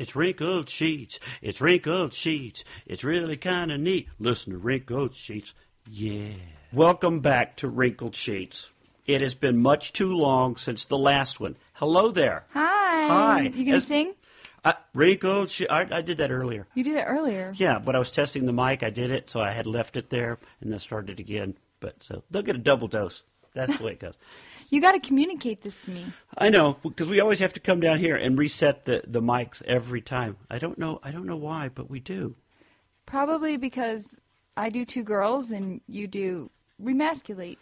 It's wrinkled sheets. It's wrinkled sheets. It's really kind of neat. Listen to wrinkled sheets. Yeah. Welcome back to Wrinkled Sheets. It has been much too long since the last one. Hello there. Hi. Hi. You going to sing? Wrinkled sheets. I did that earlier. You did it earlier. Yeah, but I was testing the mic. I did it, so I had left it there and then started again. But so they'll get a double dose. That's the way it goes. You got to communicate this to me. I know, because we always have to come down here and reset the mics every time. I don't know why, but we do. Probably because I do two girls and you do remasculate.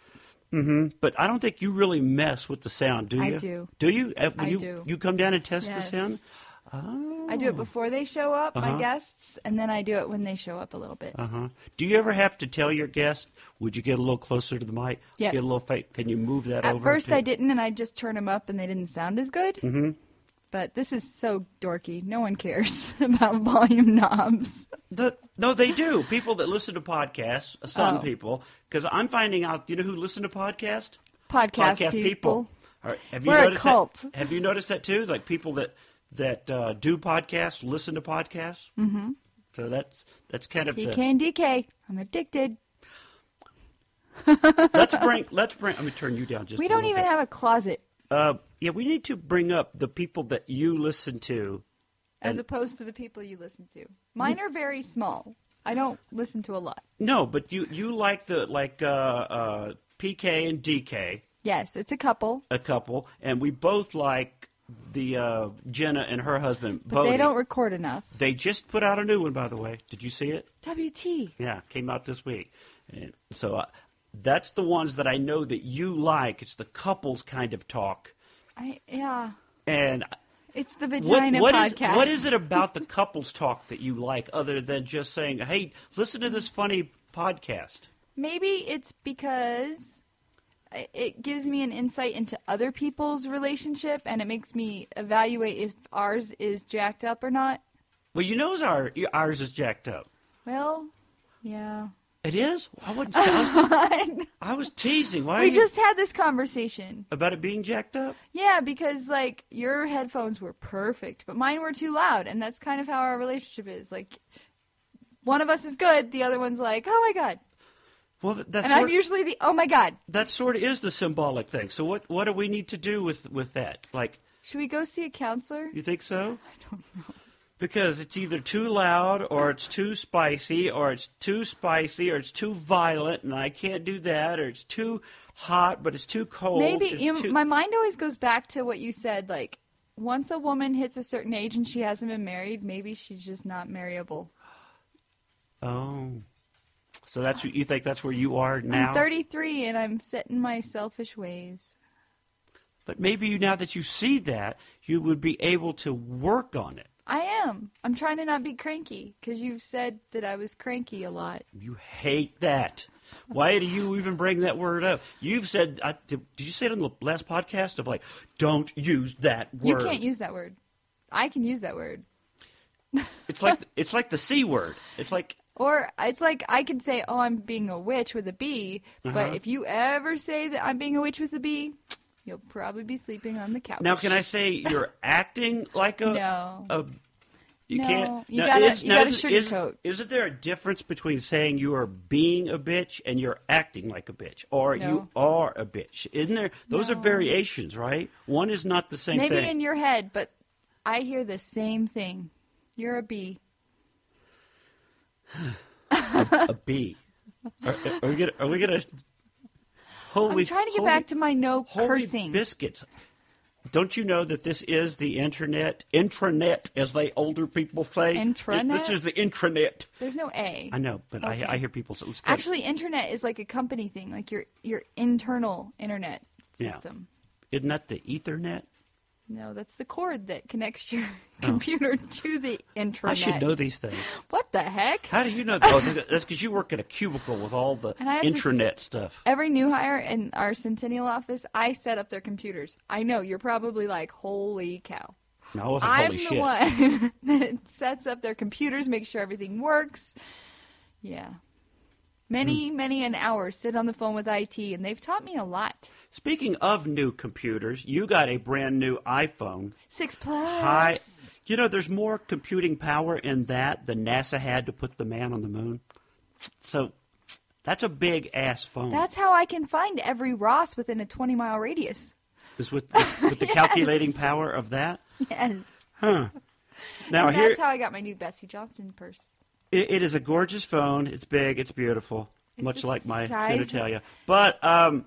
Mm-hmm. But I don't think you really mess with the sound, do you? I do. Do you? I do. You come down and test Yes. the sound? Oh. I do it before they show up, my guests, and then I do it when they show up a little bit. Do you ever have to tell your guests, would you get a little closer to the mic? Yes. Get a little fake. Can you move that over? At first I didn't, and I'd just turn them up, and they didn't sound as good. Mm-hmm. But this is so dorky. No one cares about volume knobs. No, they do. People that listen to podcasts, some people, because I'm finding out, you know who listen to podcasts? Podcast people. All right, have We're a noticed cult. That? Have you noticed that too? Like people that do podcasts, listen to podcasts? Mm-hmm. So that's kind of PK and DK. I'm addicted. Let's bring. Let me turn you down just. We a don't little even bit. have a closet. Yeah, we need to bring up the people that you listen to. As opposed to the people you listen to. Mine are very small. I don't listen to a lot. No, but you like PK and DK. Yes, it's a couple. A couple, and we both like the Jenna and her husband. But Bodie. they don't record enough. They just put out a new one, by the way. Did you see it? WT. Yeah, came out this week. And so that's the ones that I know that you like. It's the couples kind of talk. Yeah. And It's the vagina podcast. What is it about the couples talk that you like other than just saying, hey, listen to this funny podcast? Maybe it's because it gives me an insight into other people's relationship, and it makes me evaluate if ours is jacked up or not. Well, you know ours is jacked up. Well, yeah. It is? I was teasing. Why We just had this conversation. about it being jacked up? Yeah, because, like, your headphones were perfect, but mine were too loud, and that's kind of how our relationship is. Like, one of us is good, the other one's like, oh, my God. Well, And I'm usually the, oh, my God. that sort of is the symbolic thing. So what do we need to do with that? Like, Should we go see a counselor? you think so? I don't know. Because it's either too loud or it's too spicy or it's too spicy or it's too violent and I can't do that, or it's too hot but it's too cold. Maybe my mind always goes back to what you said, like once a woman hits a certain age and she hasn't been married, maybe she's just not marryable. Oh. So you think that's where you are now? I'm 33 and I'm set in my selfish ways. But maybe now that you see that, you would be able to work on it. I am. I'm trying to not be cranky because you said that I was cranky a lot. You hate that. Why do you even bring that word up? You've said, did you say it on the last podcast of like, don't use that word? You can't use that word. I can use that word. It's like the C word. It's like I could say, oh, I'm being a witch with a B, but if you ever say that I'm being a witch with a B, you'll probably be sleeping on the couch. Now, can I say you're acting like a... No. You No, can't... you gotta sugarcoat. Isn't there a difference between saying you are being a bitch and you're acting like a bitch? Or No. you are a bitch? Isn't there... Those are No. variations, right? One is not the same thing. Maybe in your head, but I hear the same thing. You're a B. a B. Are we gonna... Holy, I'm trying to get back to my no holy cursing. biscuits. Don't you know that this is the intranet, as they older people say? Intranet? This is the intranet. There's no A. I know, but Okay. I hear people say... Actually, internet is like a company thing, like your internal internet system. Isn't that the Ethernet? No, that's the cord that connects your computer to the intranet. I should know these things. What the heck? How do you know that? Oh, that's because you work at a cubicle with all the And I have to intranet stuff. Every new hire in our Centennial office, I set up their computers. I know, you're probably like, holy cow. No, I wasn't I'm holy the shit. one that sets up their computers, makes sure everything works. Yeah. Many an hour sit on the phone with IT, and they've taught me a lot. Speaking of new computers, you got a brand new iPhone. 6 Plus. Hi. You know, there's more computing power in that than NASA had to put the man on the moon. So that's a big-ass phone. That's how I can find every Ross within a 20-mile radius. Is with the Yes. calculating power of that? Yes. Huh. Now And here, that's how I got my new Bessie Johnson purse. it is a gorgeous phone. It's big. It's beautiful. It's much the like my size- genitalia. But I'm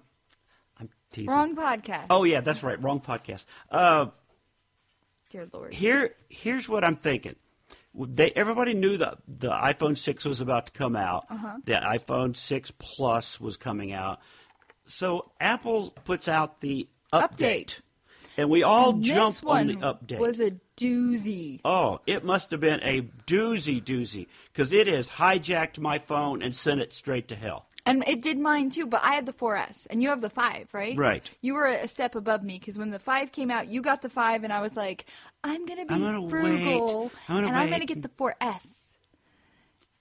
teasing. Wrong podcast. Oh, yeah, that's right. Wrong podcast. Dear Lord. Here's what I'm thinking. Everybody knew that the iPhone 6 was about to come out. The iPhone 6 Plus was coming out. So Apple puts out the update. And we all jump This on the one update. was a doozy. Oh, it must have been a doozy, because it has hijacked my phone and sent it straight to hell. And it did mine too, but I had the 4S, and you have the 5, right? Right. You were a step above me, because when the 5 came out, you got the 5, and I was like, I'm going to be frugal, and I'm going to get the 4S.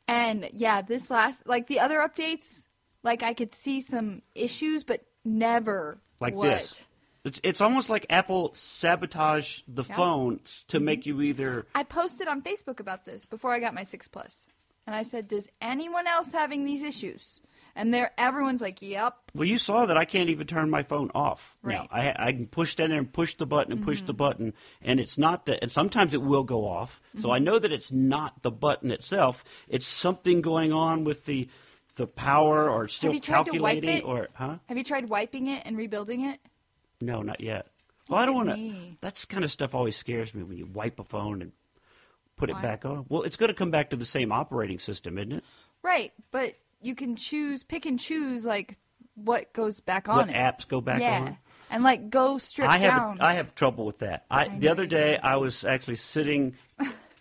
And yeah, this like the other updates, like I could see some issues, but never Like what. this. It's almost like Apple sabotaged the phone to make you either... I posted on Facebook about this before I got my 6 Plus. And I said, does anyone else having these issues? And everyone's like, yep. Well, you saw that I can't even turn my phone off. Right. Now, I can push that in and push the button and push the button, and it's not that. And sometimes it will go off. So I know that it's not the button itself. It's something going on with the power, or still Have you tried to wipe calculating, it? or Have you tried wiping it and rebuilding it? No, not yet. Well, I don't Look want at to. me. That kind of stuff always scares me when you wipe a phone and put Why? it back on. Well, it's going to come back to the same operating system, isn't it? Right, but you can pick and choose, like, what goes back on What it. apps go back yeah. on? And, like, go strip down. I have trouble with that. The other day, I was actually sitting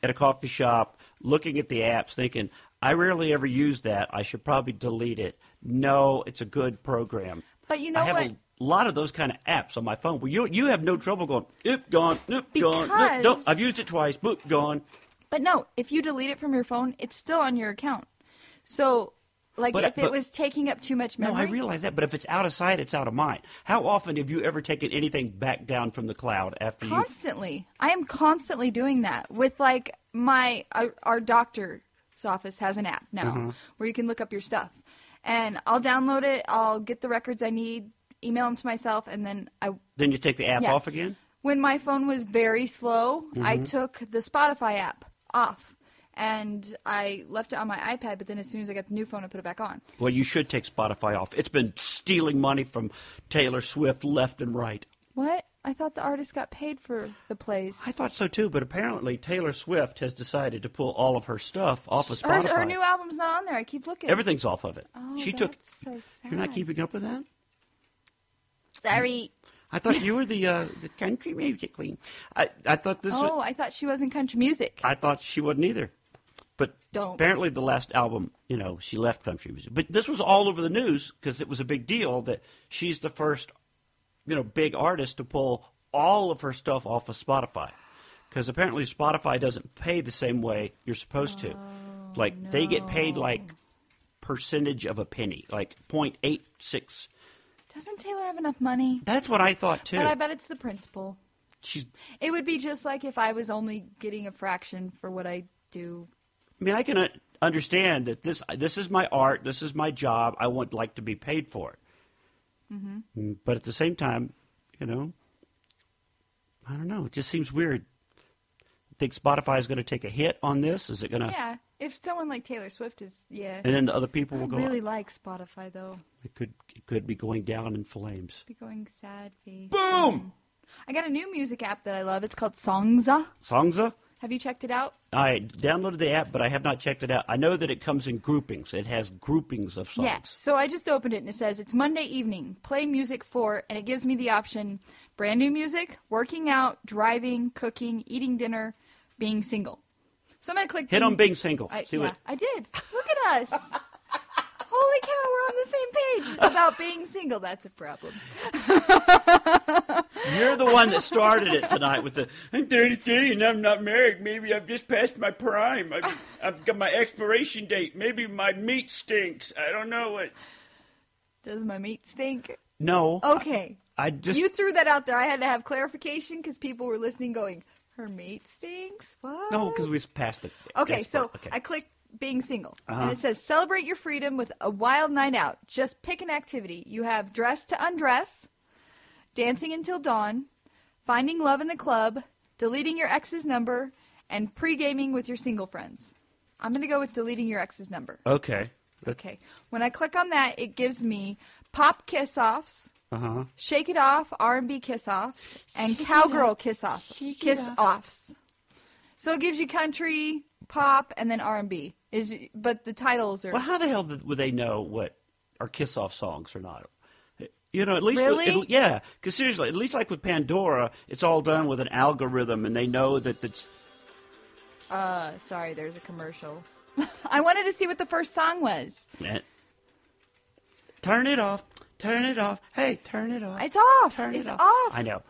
at a coffee shop looking at the apps thinking, I rarely ever use that. I should probably delete it. No, it's a good program. But you know I have what? a lot of those kind of apps on my phone where you have no trouble going, oop, gone, oop, gone. Because- No, I've used it twice, boop, gone. But no, if you delete it from your phone, it's still on your account. So, like, if it was taking up too much memory. No, I realize that, but if it's out of sight, it's out of mind. How often have you ever taken anything back down from the cloud after you... Constantly. I am constantly doing that with, like, our doctor's office has an app now where you can look up your stuff. And I'll download it, I'll get the records I need, email them to myself, and then Then you take the app off again? When my phone was very slow, I took the Spotify app off. And I left it on my iPad, but then as soon as I got the new phone, I put it back on. Well, you should take Spotify off. It's been stealing money from Taylor Swift left and right. What? I thought the artist got paid for the plays. I thought so too, but apparently Taylor Swift has decided to pull all of her stuff off of Spotify. Her new album's not on there. I keep looking. Everything's off of it. Oh, she that's took. so sad. You're not keeping up with that? Sorry. I thought you were the country music queen. I thought this. Oh, I thought she was in country music. I thought she wasn't either. But apparently the last album, she left country music. But this was all over the news because it was a big deal that she's the first, big artist to pull all of her stuff off of Spotify. Because apparently Spotify doesn't pay the same way you're supposed to. Like, they get paid like percentage of a penny, like 0.86. Doesn't Taylor have enough money? That's what I thought, too. But I bet it's the principal. It would be just like if I was only getting a fraction for what I do. I mean, I can understand that this is my art, this is my job, I would like to be paid for it. Mm-hmm. But at the same time, I don't know, it just seems weird. Think Spotify is going to take a hit on this? Is it going to... Yeah, if someone like Taylor Swift is, yeah. And then the other people will go... I really like Spotify, though. It could be going down in flames. Be going sad face. Boom! I got a new music app that I love. It's called Songza. Songza? Have you checked it out? I downloaded the app, but I have not checked it out. I know that it comes in groupings. It has groupings of songs. Yeah, so I just opened it, and it says, it's Monday evening, play music for, and it gives me the option, brand new music, working out, driving, cooking, eating dinner, being single. So I'm going to click... Hit on being single. I did. Look at us. Holy cow, we're on the same page about being single. That's a problem. You're the one that started it tonight with the, I'm 33 and I'm not married. Maybe I've just passed my prime. I've got my expiration date. Maybe my meat stinks. I don't know what. Does my meat stink? No. Okay. You threw that out there. I had to have clarification because people were listening going, her meat stinks? What? No, because we passed it. Okay, I click being single. And it says, celebrate your freedom with a wild night out. Just pick an activity. You have dress to undress, dancing until dawn, finding love in the club, deleting your ex's number, and pre-gaming with your single friends. I'm going to go with deleting your ex's number. Okay. Okay. When I click on that, it gives me pop kiss-offs, shake it off, R&B kiss-offs, and cowgirl kiss-offs. Kiss-offs. So it gives you country, pop, and then R&B. But the titles are... Well, how the hell would they know what are kiss-off songs or not? You know, at least... Really? Yeah, because seriously, at least like with Pandora, it's all done with an algorithm, and they know that it's... Sorry, there's a commercial. I wanted to see what the first song was. Turn it off. Turn it off. Hey, turn it off. It's off. Turn it's it off. I know.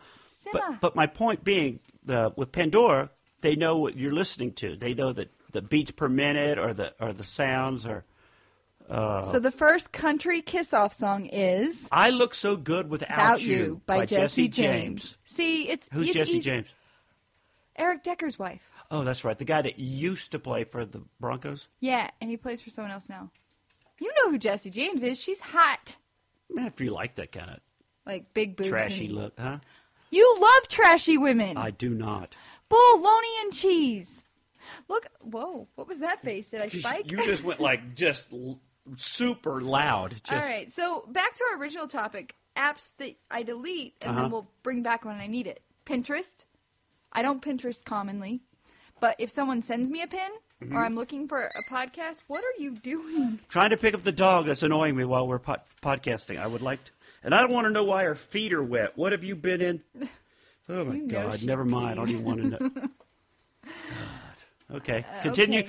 But my point being, with Pandora, they know what you're listening to. They know that the beats per minute or the sounds or. So the first country kiss-off song is "I Look So Good Without You" by Jesse James. See, who's Jesse James? Eric Decker's wife. Oh, that's right. The guy that used to play for the Broncos. Yeah, and he plays for someone else now. You know who Jesse James is. She's hot. If you like that kind of like big boobs, trashy look, huh? You love trashy women. I do not. Bologna and cheese. Look, whoa! What was that face? Did I spike? You just went like super loud. All right, so back to our original topic: apps that I delete and then we'll bring back when I need it. Pinterest. I don't Pinterest commonly, but if someone sends me a pin or I'm looking for a podcast, what are you doing? Trying to pick up the dog that's annoying me while we're podcasting. I would like to. And I don't want to know why her feet are wet. What have you been in? Oh, my God. Never mind. I don't even want to know. God. Okay. Continue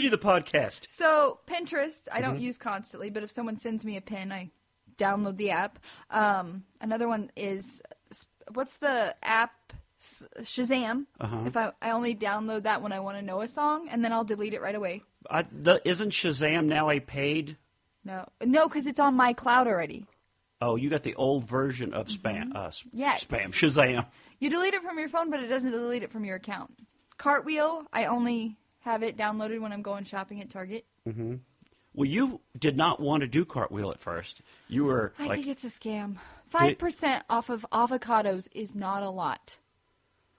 the podcast. So, Pinterest, I don't use constantly, but if someone sends me a pin, I download the app. Another one is, what's the app? Shazam. If I only download that when I want to know a song, and then I'll delete it right away. Isn't Shazam now a paid? No, because it's on my cloud already. Oh, you got the old version of spam. Yeah. Spam. Shazam. You delete it from your phone, but it doesn't delete it from your account. Cartwheel, I only have it downloaded when I'm going shopping at Target. Well, you did not want to do Cartwheel at first. You were I think it's a scam. 5% off of avocados is not a lot.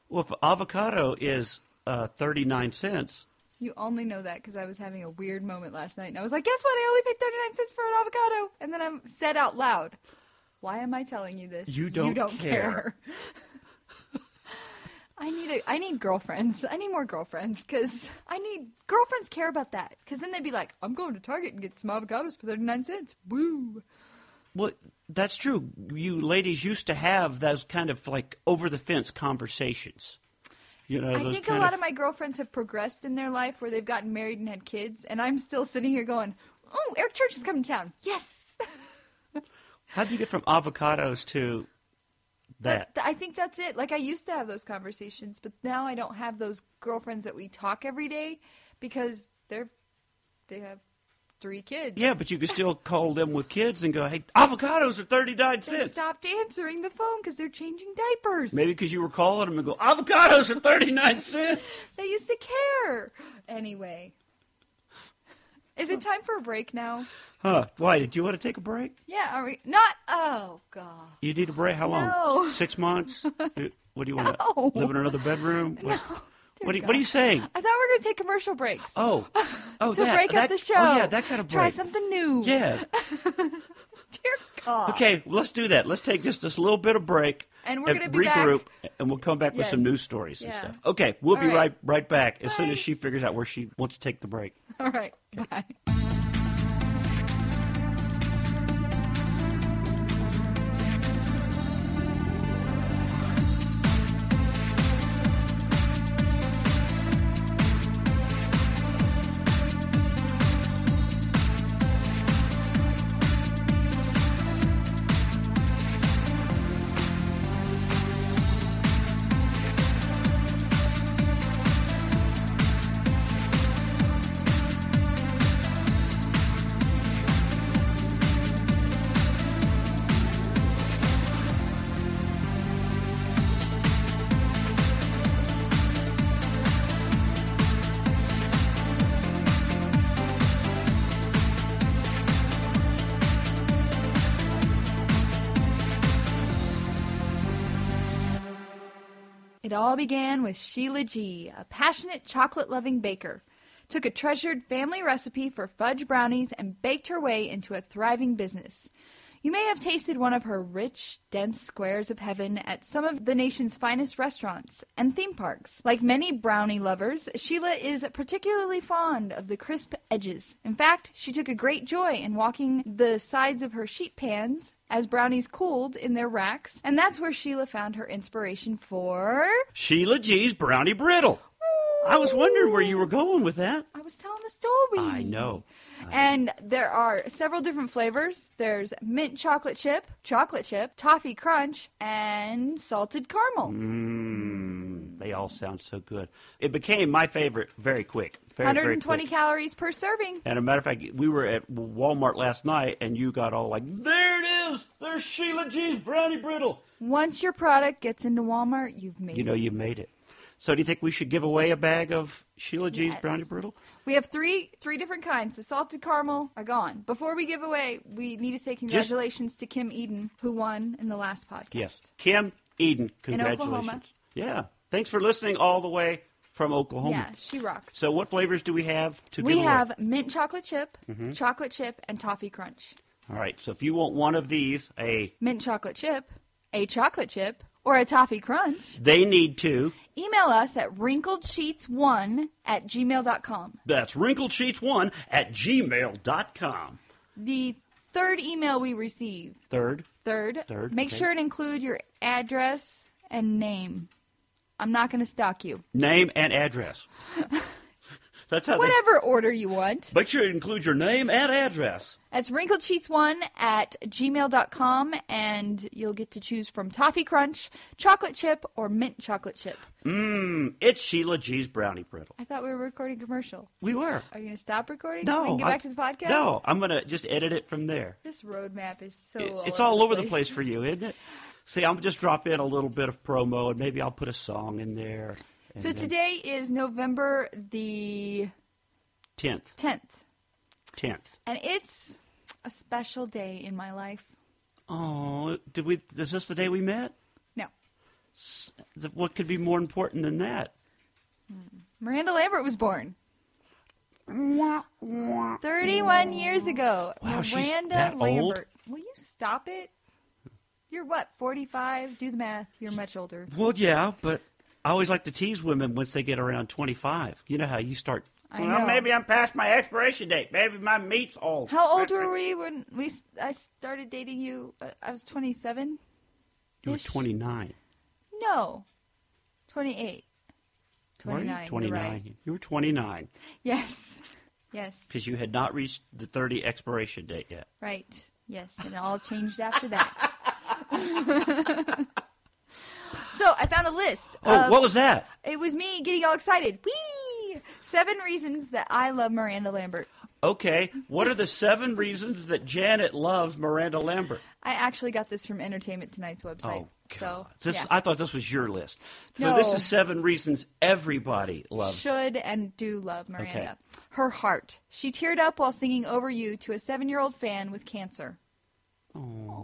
Well, if avocado is 39 cents. You only know that because I was having a weird moment last night. And I was like, guess what? I only paid 39 cents for an avocado. And then I said out loud, why am I telling you this? You don't care. I need girlfriends. I need more girlfriends because girlfriends care about that. Because then they'd be like, I'm going to Target and get some avocados for 39 cents. Woo. Well, that's true. You ladies used to have those kind of like over-the-fence conversations. You know, I think a lot of my girlfriends have progressed in their life where they've gotten married and had kids, and I'm still sitting here going, oh, Eric Church is coming to town. Yes! How'd you get from avocados to that? I think that's it. Like, I used to have those conversations, but now I don't have those girlfriends that we talk every day because they have 3 kids. Yeah, but you can still call them with kids and go, hey, avocados are 39 cents. They stopped answering the phone because they're changing diapers. Maybe because you were calling them and go, avocados are 39 cents. They used to care. Anyway. Is it time for a break now? Huh. Why? Did you want to take a break? Yeah. Are we not? Oh, God. You need a break? How long? No. 6 months? What do you want No. to live in another bedroom? No. What are you saying? I thought we were going to take commercial breaks. Oh, to break up the show. Oh, yeah, that kind of break. Try something new. Yeah. Dear God. Okay, let's do that. Let's take just this little bit of break. And we're going to be regroup, back. and we'll come back with Yes. some news stories and Yeah. stuff. Okay, we'll be right. right back as soon Bye. as she figures out where she wants to take the break. All right. Okay. Bye. It all began with Sheila G., a passionate chocolate-loving baker. Took a treasured family recipe for fudge brownies and baked her way into a thriving business. You may have tasted one of her rich, dense squares of heaven at some of the nation's finest restaurants and theme parks. Like many brownie lovers, Sheila is particularly fond of the crisp edges. In fact, she took a great joy in walking the sides of her sheet pans as brownies cooled in their racks, and that's where Sheila found her inspiration for... Sheila G's Brownie Brittle. I was wondering where you were going with that. I was telling the story. I know. And there are several different flavors. There's mint chocolate chip, toffee crunch, and salted caramel. They all sound so good. It became my favorite very quick. 120 calories per serving. And a matter of fact, we were at Walmart last night, and you got all like, there it is! There's Sheila G's Brownie Brittle. Once your product gets into Walmart, you've made it. You know you've made it. So do you think we should give away a bag of Sheila G's Brownie Brittle? We have three different kinds. The salted caramel are gone. Before we give away, we need to say congratulations to Kim Eden, who won in the last podcast. Yes. Kim Eden, congratulations. In Oklahoma. Yeah. Thanks for listening all the way from Oklahoma. Yeah, she rocks. So what flavors do we have to give away? We have mint chocolate chip, and toffee crunch. All right. So if you want one of these, a mint chocolate chip, a chocolate chip, or a toffee crunch, they need to email us at wrinkledsheets1@gmail.com. That's wrinkledsheets1@gmail.com. The third email we receive. Third. Make sure to include your address and name. I'm not going to stalk you. Name and address. That's how whatever order you want. Make sure to include your name and address. That's wrinkledsheets1@gmail.com, and you'll get to choose from toffee crunch, chocolate chip, or mint chocolate chip. It's Sheila G's Brownie Brittle. I thought we were recording commercial. We were. Are you going to stop recording no, so we can get back to the podcast? No, I'm going to just edit it from there. This roadmap is so It's all over the place for you, isn't it? See, I'm just drop in a little bit of promo, and maybe I'll put a song in there. So today is November the 10th. 10th. And it's a special day in my life. Oh, is this the day we met? No. What could be more important than that? Miranda Lambert was born. 31 years ago. Wow, Miranda she's that Lambert. old? Will you stop it? You're what, 45? Do the math. You're much older. Well, yeah, but I always like to tease women once they get around 25. You know how you start... Well, maybe I'm past my expiration date. Maybe my meat's old. How old were we when I started dating you? I was 27. You were 29. No. 28. 29. 29. Right. You were 29. Yes. Because you had not reached the 30 expiration date yet. Right. Yes, and it all changed after that. So I found a list. What was that? It was me getting all excited. Whee! 7 reasons that I love Miranda Lambert. Okay. What are the 7 reasons that Janet loves Miranda Lambert? I actually got this from Entertainment Tonight's website. Oh, God. So, I thought this was your list. So No. this is 7 reasons everybody loves. Should and do love Miranda. Okay. Her heart. She teared up while singing Over You to a 7-year-old fan with cancer. Oh.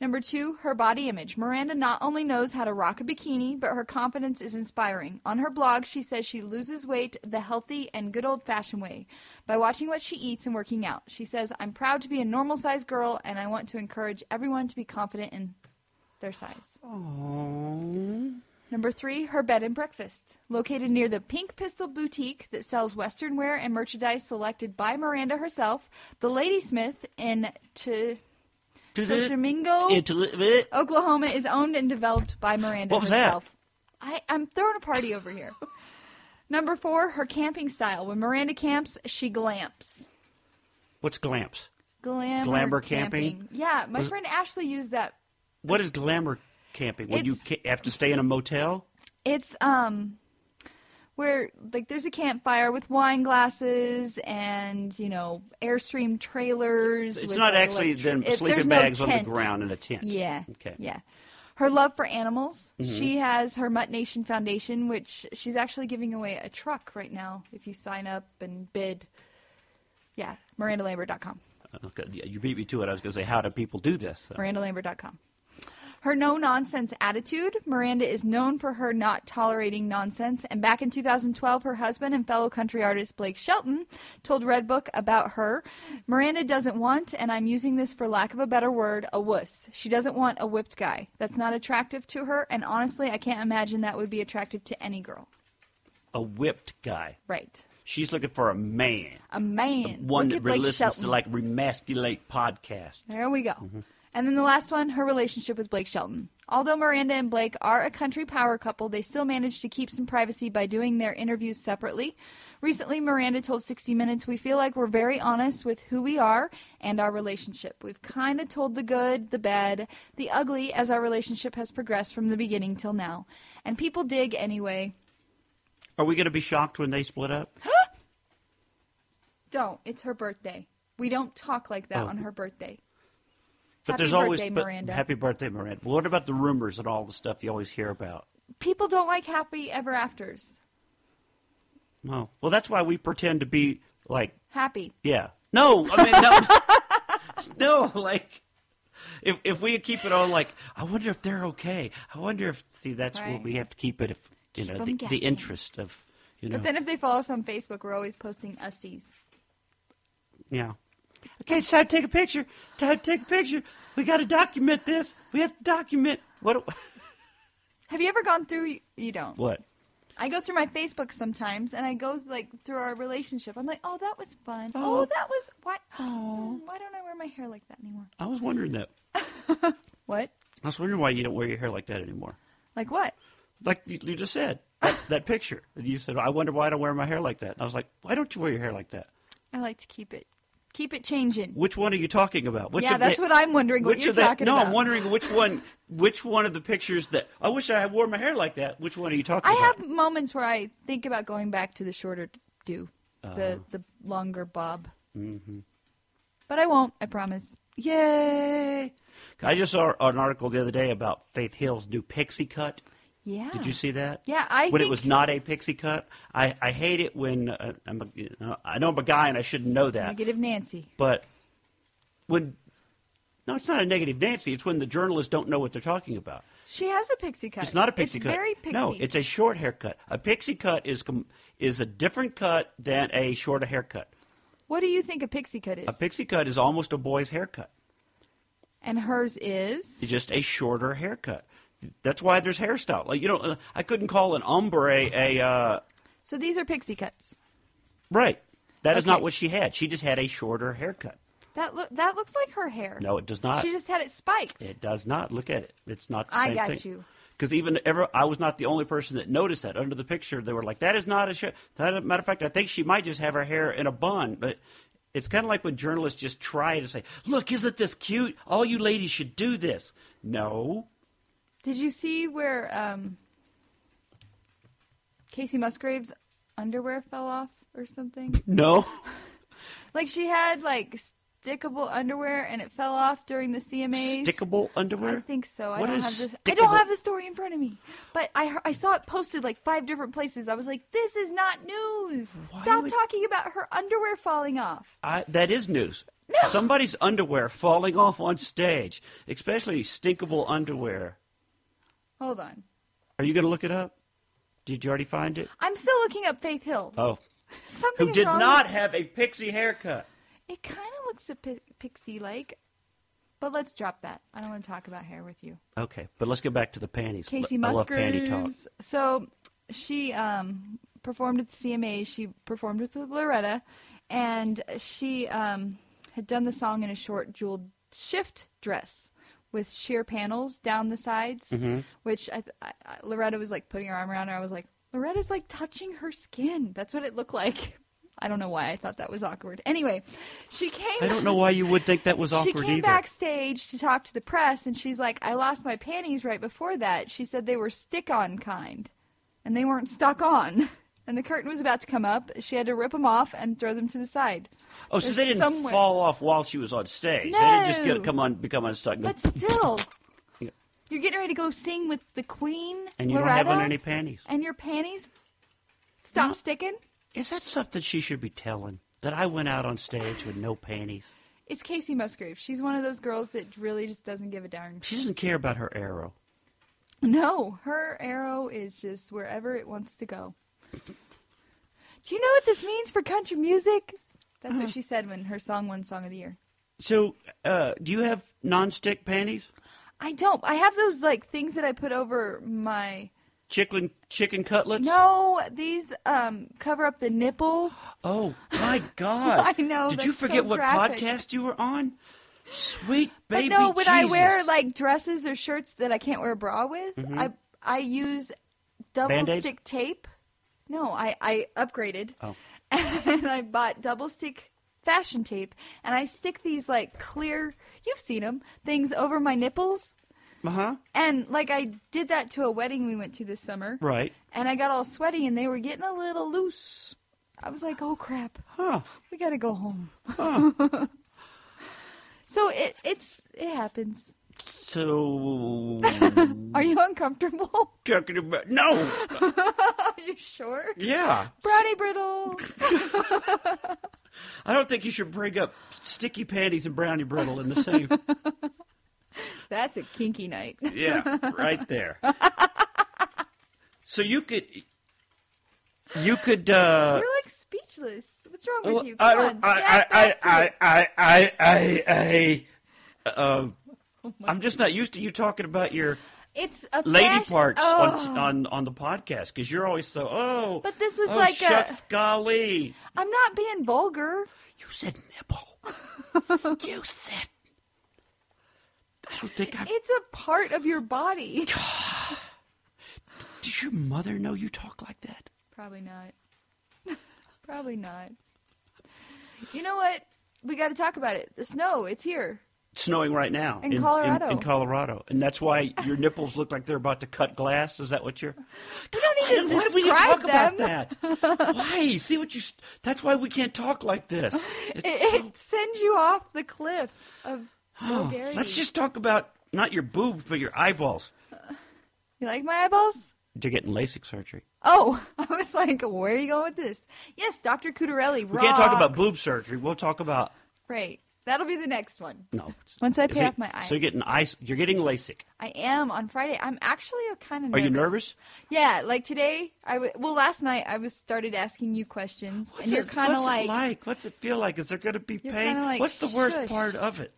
Number 2, her body image. Miranda not only knows how to rock a bikini, but her confidence is inspiring. On her blog, she says she loses weight the healthy and good old-fashioned way by watching what she eats and working out. She says, I'm proud to be a normal-sized girl, and I want to encourage everyone to be confident in their size. Oh. Number 3, her bed and breakfast. Located near the Pink Pistol Boutique that sells Western wear and merchandise selected by Miranda herself, the Ladysmith in Tishomingo, Oklahoma is owned and developed by Miranda herself. I'm throwing a party over here. Number 4, her camping style. When Miranda camps, she glamps. What's glamps? Glamour camping? Yeah, my friend Ashley used that. What is glamour camping? When you have to stay in a motel? It's where there's a campfire with wine glasses and Airstream trailers. It's not actually then sleeping bags on the ground in a tent. Yeah. Okay. Yeah. Her love for animals. Mm-hmm. She has her Mutt Nation Foundation, which she's actually giving away a truck right now if you sign up and bid. Yeah, MirandaLambert.com. Okay. You beat me to it. I was going to say, how do people do this? MirandaLambert.com. Her no-nonsense attitude. Miranda is known for her not tolerating nonsense. And back in 2012, her husband and fellow country artist Blake Shelton told Redbook about her. Miranda doesn't want, and I'm using this for lack of a better word, a wuss. She doesn't want a whipped guy. That's not attractive to her, and honestly, I can't imagine that would be attractive to any girl. A whipped guy. Right. She's looking for a man. A man. One that listens Shelton. to, like, Remasculate podcast. There we go. Mm-hmm. And then the last one, her relationship with Blake Shelton. Although Miranda and Blake are a country power couple, they still managed to keep some privacy by doing their interviews separately. Recently, Miranda told 60 Minutes, "We feel like we're very honest with who we are and our relationship. We've kind of told the good, the bad, the ugly as our relationship has progressed from the beginning till now. And people dig anyway." Are we going to be shocked when they split up? Don't. It's her birthday. We don't talk like that on her birthday. But Happy there's birthday, always Miranda. Happy birthday, Miranda. What about the rumors and all the stuff you always hear about? People don't like happy ever afters. No. Well, that's why we pretend to be like happy. Yeah. No, I mean no. No, like if we keep it on like, I wonder if they're okay. I wonder if that's what we have to keep it. If the interest of But then if they follow us on Facebook, we're always posting ussies. Yeah. Okay, it's time to take a picture. Time to take a picture. We got to document this. We have to document. What? Have you ever gone through? You don't. What? I go through my Facebook sometimes, and I go through our relationship. I'm like, oh, that was fun. Oh, that was what? Oh, why don't I wear my hair like that anymore? I was wondering that. What? I was wondering why you don't wear your hair like that anymore. Like what? Like you just said. That picture. You said, I wonder why I don't wear my hair like that. And I was like, why don't you wear your hair like that? I like to keep it changing. Which one are you talking about? That's what I'm wondering. What you're talking about? No, I'm wondering which one of the pictures that I wish I had wore my hair like that. Which one are you talking about? I have moments where I think about going back to the shorter do, the longer bob. Mm-hmm. But I won't. I promise. Yay! I just saw an article the other day about Faith Hill's new pixie cut. Yeah. Did you see that? Yeah, when it was not a pixie cut. I hate it when I know I'm a guy and I shouldn't know that. Negative Nancy. But it's not a negative Nancy. It's when the journalists don't know what they're talking about. She has a pixie cut. It's not a pixie cut. It's very pixie. No, it's a short haircut. A pixie cut is a different cut than a short haircut. What do you think a pixie cut is? A pixie cut is almost a boy's haircut. And hers is? It's just a shorter haircut. That's why there's hairstyle. Like I couldn't call an ombre a. So these are pixie cuts. Right. That is not what she had. She just had a shorter haircut. That looks like her hair. No, it does not. She just had it spiked. It does not. Look at it. It's not the same thing. I got you. Because I was not the only person that noticed that. Under the picture, they were like, "That is not a matter of fact, I think she might just have her hair in a bun." But it's kind of like when journalists just try to say, "Look, isn't this cute? All you ladies should do this." No. Did you see where Casey Musgrave's underwear fell off or something? No. Like she had stickable underwear and it fell off during the CMAs. Stickable underwear? I think so. I don't have the story in front of me, but I saw it posted 5 different places. I was like, this is not news. Stop talking about her underwear falling off. That is news. No. Somebody's underwear falling off on stage, especially stinkable underwear. Hold on. Are you going to look it up? Did you already find it? I'm still looking up Faith Hill. Oh. Something Who did not have a pixie haircut. It kind of looks pixie-like, but let's drop that. I don't want to talk about hair with you. Okay, but let's get back to the panties. Casey Musgraves. I love panty talk. So she performed at the CMAs. She performed with Loretta, and she had done the song in a short jeweled shift dress with sheer panels down the sides, which Loretta was putting her arm around her. I was like, Loretta's touching her skin. That's what it looked like. I don't know why I thought that was awkward. Anyway, she came... I don't know why you would think that was awkward either. She came backstage to talk to the press, and she's like, I lost my panties right before that. She said they were stick-on kind, and they weren't stuck on. And the curtain was about to come up. She had to rip them off and throw them to the side. Oh, so they didn't fall off while she was on stage. No. They didn't just become unstuck. But still, you're getting ready to go sing with the Queen, and you Loretta, don't have on any panties. And your panties stop sticking? Is that something she should be telling? That I went out on stage with no panties? It's Casey Musgrave. She's one of those girls that really just doesn't give a darn. She doesn't care about her arrow. No, her arrow is just wherever it wants to go. Do you know what this means for country music? That's what she said when her song won Song of the Year. So, do you have non-stick panties? I don't. I have those, like, things that I put over my... Chicken cutlets? No, these cover up the nipples. Oh, my God. I know. Did you forget what podcast you were on? Sweet baby But no, when Jesus. I wear, like, dresses or shirts that I can't wear a bra with, I use double-stick tape. No, I upgraded. Oh. And I bought double-stick fashion tape, and I stick these, like, clear, you've seen them, things over my nipples. Uh-huh. And, like, I did that to a wedding we went to this summer. Right. And I got all sweaty, and they were getting a little loose. I was like, oh, crap. Huh. We got to go home. Huh. So it happens. So... Are you uncomfortable? Talking about... No! Are you sure? Yeah. Brownie brittle. I don't think you should bring up sticky panties and brownie brittle in the same... That's a kinky night. Yeah, right there. So you could... You're like speechless. What's wrong with you? Come on, I'm just not used to you talking about your it's a lady parts on the podcast because you're always so But this was like shucks, golly. I'm not being vulgar. You said nipple. You said. I don't think It's a part of your body. Does your mother know you talk like that? Probably not. Probably not. You know what? We got to talk about it. The snow, it's here. It's snowing right now. In Colorado. In Colorado. And that's why your nipples look like they're about to cut glass? Is that what you're... We don't need to describe Why do we need to talk them? about that? Why? See what you... That's why we can't talk like this. It sends you off the cliff of vulgarity. Let's just talk about not your boobs, but your eyeballs. You like my eyeballs? You're getting LASIK surgery. Oh, I was like, where are you going with this? Yes, Dr. Cutarelli rocks. We can't talk about boob surgery. We'll talk about... Right. That'll be the next one. No. Once I pay off my eyes. So you're getting LASIK. I am on Friday. I'm actually kind of nervous. Are you nervous? Yeah, like today, last night I started asking you questions. And you're kind of like... What's it like? What's it feel like? Is there going to be pain? Like, what's the worst part of it?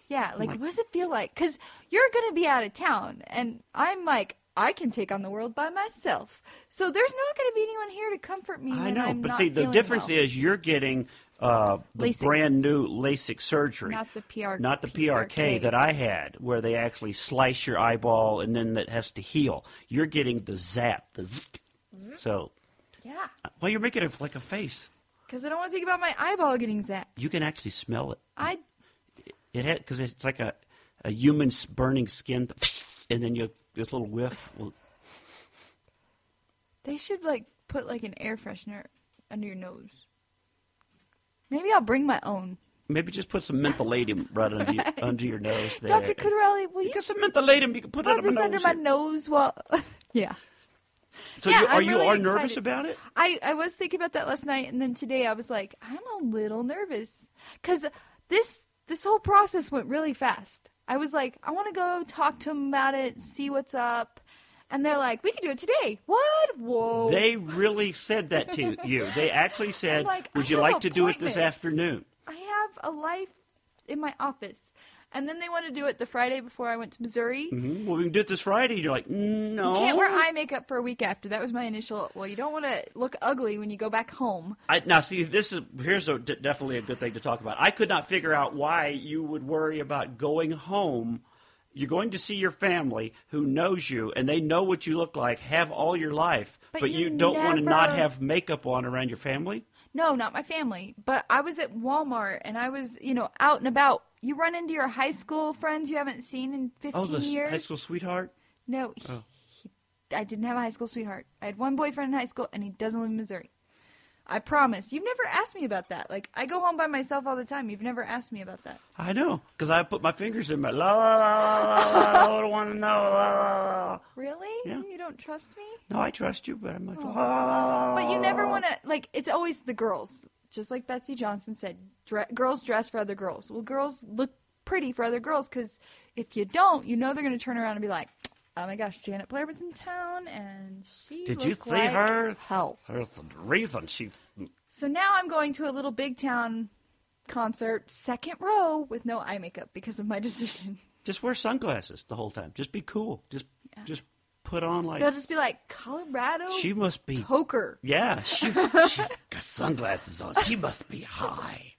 Yeah, like, what does it feel like? Because you're going to be out of town, and I'm like, I can take on the world by myself. So there's not going to be anyone here to comfort me. I know, but see, the difference is you're getting the brand new LASIK surgery. Not the PRK that I had, where they actually slice your eyeball and then that has to heal. You're getting the zap, So, yeah. Well, you're making it like a face. Because I don't want to think about my eyeball getting zapped. You can actually smell it. Because it's like a human burning skin, and then this little whiff. They should put an air freshener under your nose. Maybe I'll bring my own. Maybe just put some mentholatum right under your nose there. Dr. Cutarelli, will you get some mentholatum? You can put it under my nose while... Yeah. So are you really nervous about it? I was thinking about that last night, and then today I was like, I'm a little nervous. Because this whole process went really fast. I was like, I want to go talk to them about it, see what's up. And they're like, we can do it today. What? Whoa. They really said that to you. They actually said, would you like to do it this afternoon? I have a life in my office. And then they want to do it the Friday before I went to Missouri. Mm-hmm. Well, we can do it this Friday. You're like, no. You can't wear eye makeup for a week after. That was my initial, you don't want to look ugly when you go back home. Now, see, here's definitely a good thing to talk about. I could not figure out why you would worry about going home. You're going to see your family who knows you, and they know what you look like, have all your life, but you don't want to not have makeup on around your family? No, not my family. But I was at Walmart, and I was, out and about. You run into your high school friends you haven't seen in 15 years. High school sweetheart? No, I didn't have a high school sweetheart. I had one boyfriend in high school, and he doesn't live in Missouri. I promise. You've never asked me about that. I go home by myself all the time. You've never asked me about that. I know, because I put my fingers in my la la la la la. I don't want to know. La, la, la. Really? Yeah. You don't trust me? No, I trust you, but I'm like la la la. But you never want to. It's always the girls. just like Betsy Johnson said, girls dress for other girls. Well, girls look pretty for other girls because if you don't, they're going to turn around and be like, oh my gosh, Janet Blair was in town and she Did looked you see like her? hell. There's the reason she... So now I'm going to a little big town concert, second row, with no eye makeup because of my decision. Just wear sunglasses the whole time. Just be cool. Just put on like... They'll just be like, Colorado She must be... Toker. Yeah, she got sunglasses on. She must be high.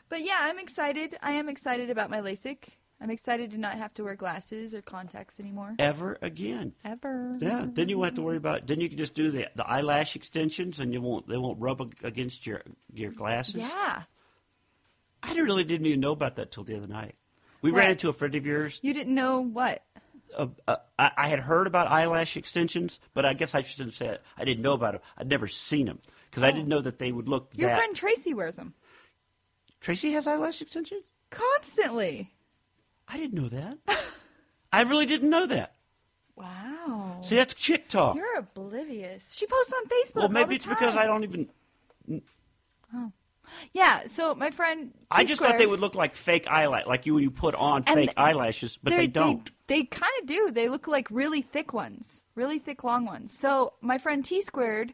But yeah, I'm excited. I am excited about my LASIK. I'm excited to not have to wear glasses or contacts anymore. Ever again. Ever. Yeah, then you won't have to worry about... Then you can just do the eyelash extensions and they won't rub against your glasses. Yeah. I really didn't even know about that till the other night. We ran into a friend of yours. You didn't know what? I had heard about eyelash extensions, but I guess I shouldn't say it. I didn't know about them. I'd never seen them because I didn't know that they would look Your friend Tracy wears them. Tracy has eyelash extensions? Constantly. I didn't know that. I really didn't know that. Wow. See, that's chick talk. You're oblivious. She posts on Facebook Well, maybe all the it's time. because I don't even... Oh. Yeah, so my friend I just thought they would look like fake eyelash, like you put on fake eyelashes, but they don't. They kind of do. They look like really thick ones, really thick, long ones. So my friend T-Squared,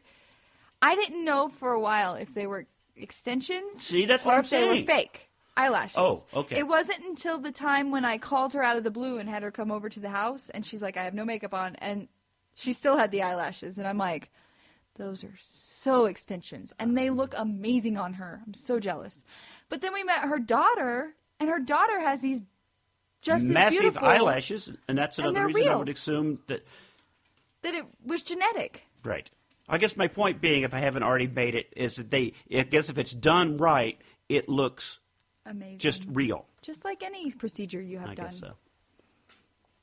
I didn't know for a while if they were extensions. See, that's what I'm saying. Or if they were fake eyelashes. Oh, okay. It wasn't until the time when I called her out of the blue and had her come over to the house, and she's like, I have no makeup on, and she still had the eyelashes, and I'm like, those are so extensions, and they look amazing on her. I'm so jealous. But then we met her daughter, and her daughter has these just massive as beautiful eyelashes, and that's another reason real. I would assume that it was genetic. Right. I guess my point being, if I haven't already made it, is that I guess if it's done right, it looks amazing, just real, just like any procedure you have done. I guess so.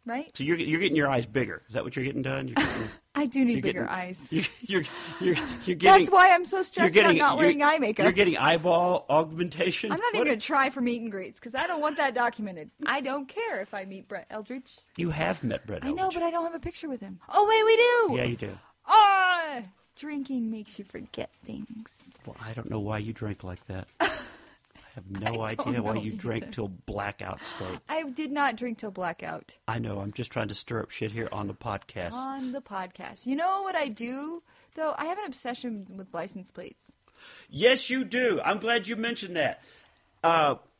Right? So you're getting your eyes bigger. Is that what you're getting done? I do need bigger eyes. You're getting. That's why I'm so stressed about not wearing eye makeup. You're getting eyeball augmentation. I'm not even going to try for meet and greets because I don't want that documented. I don't care if I meet Brett Eldridge. You have met Brett Eldridge. I know, but I don't have a picture with him. Oh, wait, we do. Yeah, you do. Oh, drinking makes you forget things. Well, I don't know why you drink like that. I have no idea why you drank till blackout state. I did not drink till blackout. I know. I'm just trying to stir up shit here on the podcast. On the podcast. You know what I do, though? I have an obsession with license plates. Yes, you do. I'm glad you mentioned that.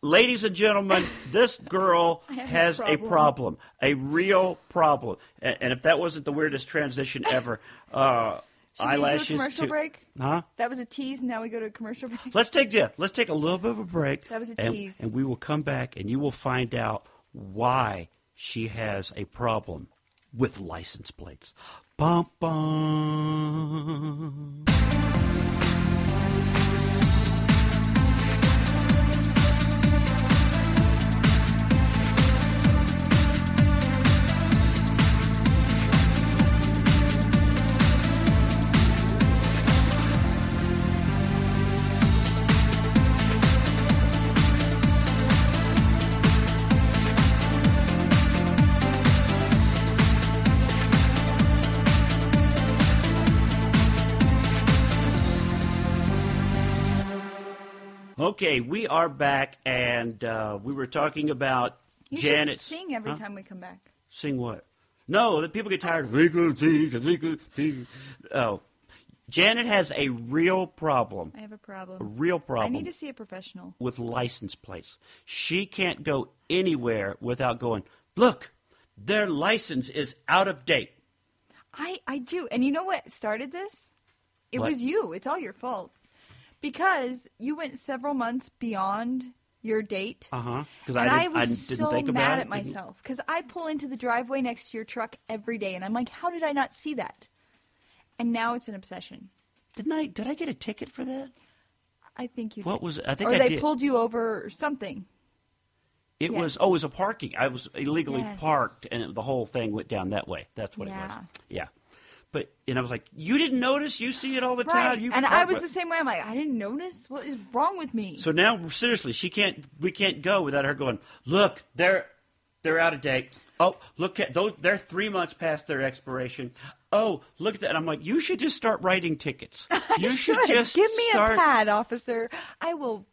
Ladies and gentlemen, this girl has a problem. A real problem. And if that wasn't the weirdest transition ever... eyelashes. Do a commercial break? Huh? That was a tease. Now we go to a commercial break. Let's take a little bit of a break. That was a tease. And we will come back and you will find out why she has a problem with license plates. Bum, bum. Okay, we are back, and we were talking about Janet's... You should sing every time we come back. Sing what? No, the people get tired of... Oh. Janet has a real problem. I have a problem. A real problem. I need to see a professional. With license plates. She can't go anywhere without going, look, their license is out of date. I do. And you know what started this? It was you. It's all your fault. Because you went several months beyond your date. Because I was so think about mad it, at myself. Because I pull into the driveway next to your truck every day. And I'm like, how did I not see that? And now it's an obsession. Did I get a ticket for that? I think you What did. was it? I think or I they did. pulled you over or something. It was a parking. I was illegally parked, and the whole thing went down that way. That's what it was. Yeah. But, and I was like, you didn't notice? You see it all the time. Right. And I was the same way. I'm like, I didn't notice? What is wrong with me? So now, seriously, we can't go without her going, look, they're out of date. Oh, look at those. They're 3 months past their expiration. Oh, look at that. I'm like, you should just start writing tickets. You should just give me a pad, officer. I will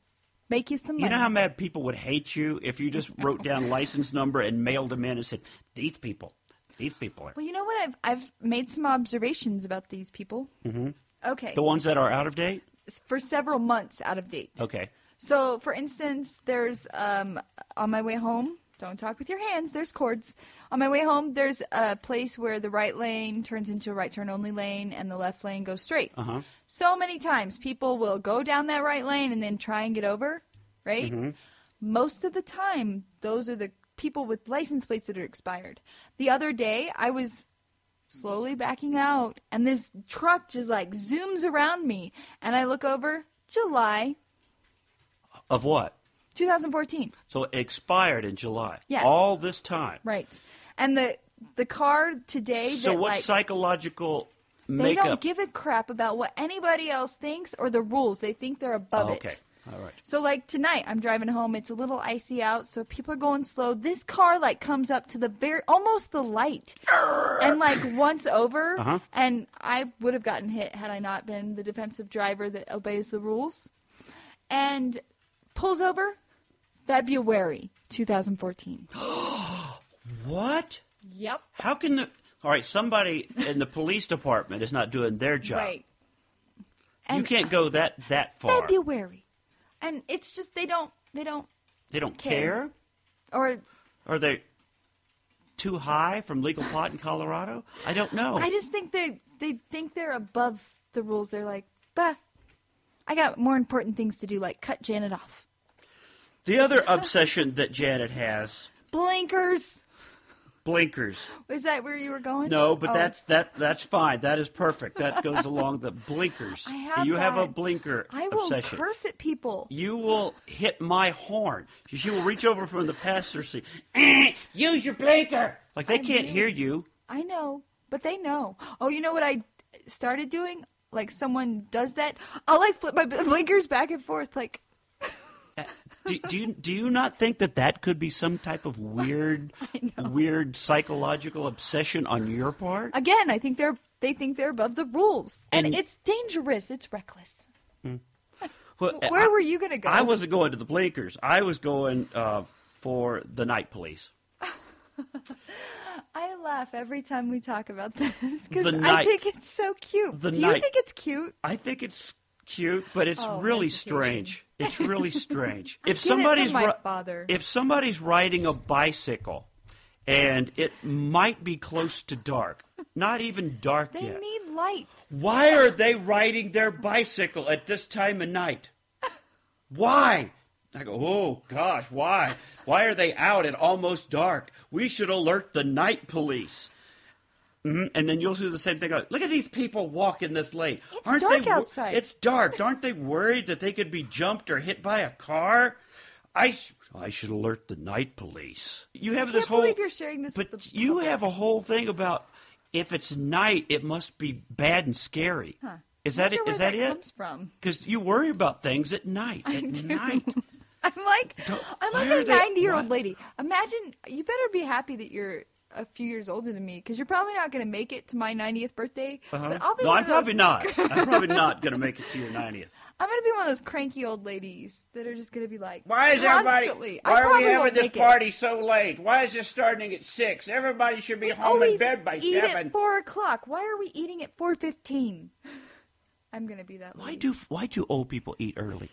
make you some money. You know how mad people would hate you if you just wrote down license number and mailed them in and said, these people are. Well, you know what? I've made some observations about these people. Mm-hmm. Okay. The ones that are out of date? For several months out of date. Okay. So, for instance, there's on my way home, don't talk with your hands, there's cords. On my way home, there's a place where the right lane turns into a right turn only lane and the left lane goes straight. Uh-huh. So many times people will go down that right lane and then try and get over, right? Mm-hmm. Most of the time, those are the people with license plates that are expired. The other day, I was slowly backing out, and this truck just like zooms around me, and I look over, July. Of what? 2014. So it expired in July. Yeah. All this time. Right. And the car today. So that, what psychological makeup? They don't give a crap about what anybody else thinks or the rules. They think they're above it. Okay. All right. So, like, tonight, I'm driving home. It's a little icy out, so people are going slow. This car, like, comes up to almost the light. And, like, once over, and I would have gotten hit had I not been the defensive driver that obeys the rules. And pulls over, February 2014. What? Yep. How can all right, somebody in the police department is not doing their job. Right. And you can't go that far. February. And it's just they don't care? Or are they too high from legal pot in Colorado? I don't know. I just think they think they're above the rules. They're like, bah, I got more important things to do, like cut Janet off. The other obsession that Janet has. Blinkers. Is that where you were going? No, but that's fine. That is perfect. That goes along the blinkers. You have a blinker I will obsession. Curse at people. You will hit my horn. She will reach over from the passenger seat. Use your blinker. Like they can't hear you. I know, but they know. Oh, you know what I started doing? Like someone does that, I'll like flip my blinkers back and forth, like. Do you not think that could be some type of weird psychological obsession on your part? Again, I think they think they're above the rules, and it's dangerous. It's reckless. Well, where were you going to go? I wasn't going to the blinkers. I was going for the night police. I laugh every time we talk about this because I think it's so cute. Do you think it's cute? I think it's cute, but it's really strange. It's really strange. If somebody's riding a bicycle and it might be close to dark, not even dark yet. They need lights. Why are they riding their bicycle at this time of night? Why? I go, oh gosh, why? Why are they out at almost dark? We should alert the night police. Mm-hmm. And then you'll do the same thing. Look at these people walking this lane. It's dark outside. It's dark. Aren't they worried that they could be jumped or hit by a car? I should alert the night police. You have this whole. I can't believe you're sharing this. But with the you public. have a whole thing about if it's night, it must be bad and scary. Huh. Is that it? Where that comes from? Because you worry about things at night. I do. Night. I'm like a 90-year-old lady. Imagine, you better be happy that you're a few years older than me, because you're probably not going to make it to my 90th birthday. But I'll be I'm probably not. I'm probably not going to make it to your 90th. I'm going to be one of those cranky old ladies that are just going to be like, why is everybody? Why are we having this party so late? Why is this starting at 6? Everybody should be home in bed by 7. Eat at 4 o'clock. Why are we eating at 4:15? I'm going to be that lady. Why do old people eat early?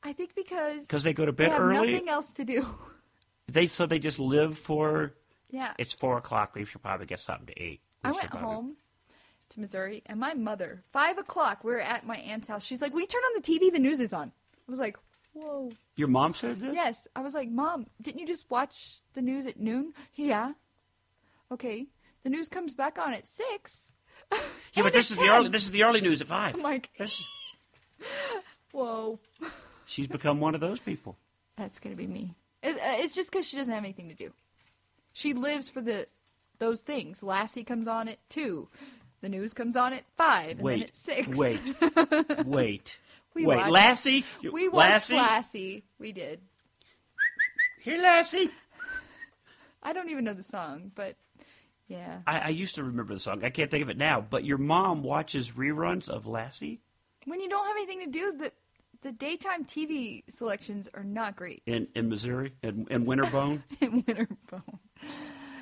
I think because they go to bed early. They have nothing else to do. They just live for. Yeah. It's 4 o'clock. We should probably get something to eat. I went home to Missouri, and my mother, 5 o'clock, we were at my aunt's house. She's like, "Will you turn on the TV? The news is on." I was like, "Whoa." Your mom said that? Yes. I was like, "Mom, didn't you just watch the news at noon?" Yeah. Okay. The news comes back on at 6. Yeah, but this is the early news at 5. I'm like, whoa. She's become one of those people. That's going to be me. It's just because she doesn't have anything to do. She lives for those things. Lassie comes on at 2. The news comes on at 5. And then at 6. Wait. Lassie? We watched Lassie. We did. Here, Lassie. I don't even know the song, but yeah. I used to remember the song. I can't think of it now. But your mom watches reruns of Lassie? When you don't have anything to do, the daytime TV selections are not great. In Missouri? In Winterbone? In Winterbone.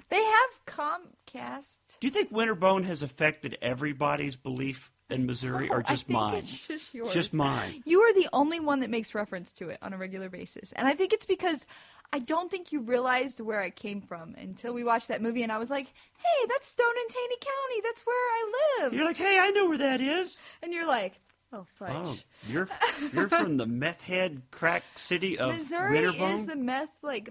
They have Comcast. Do you think Winterbone has affected everybody's belief in Missouri, or just mine? It's just yours. Just mine. You are the only one that makes reference to it on a regular basis. And I think it's because I don't think you realized where I came from until we watched that movie, and I was like, hey, that's Stone and Taney County. That's where I live. You're like, hey, I know where that is. And you're like, oh, fudge. Oh, you're from the meth head crack city of Missouri Winterbone? is the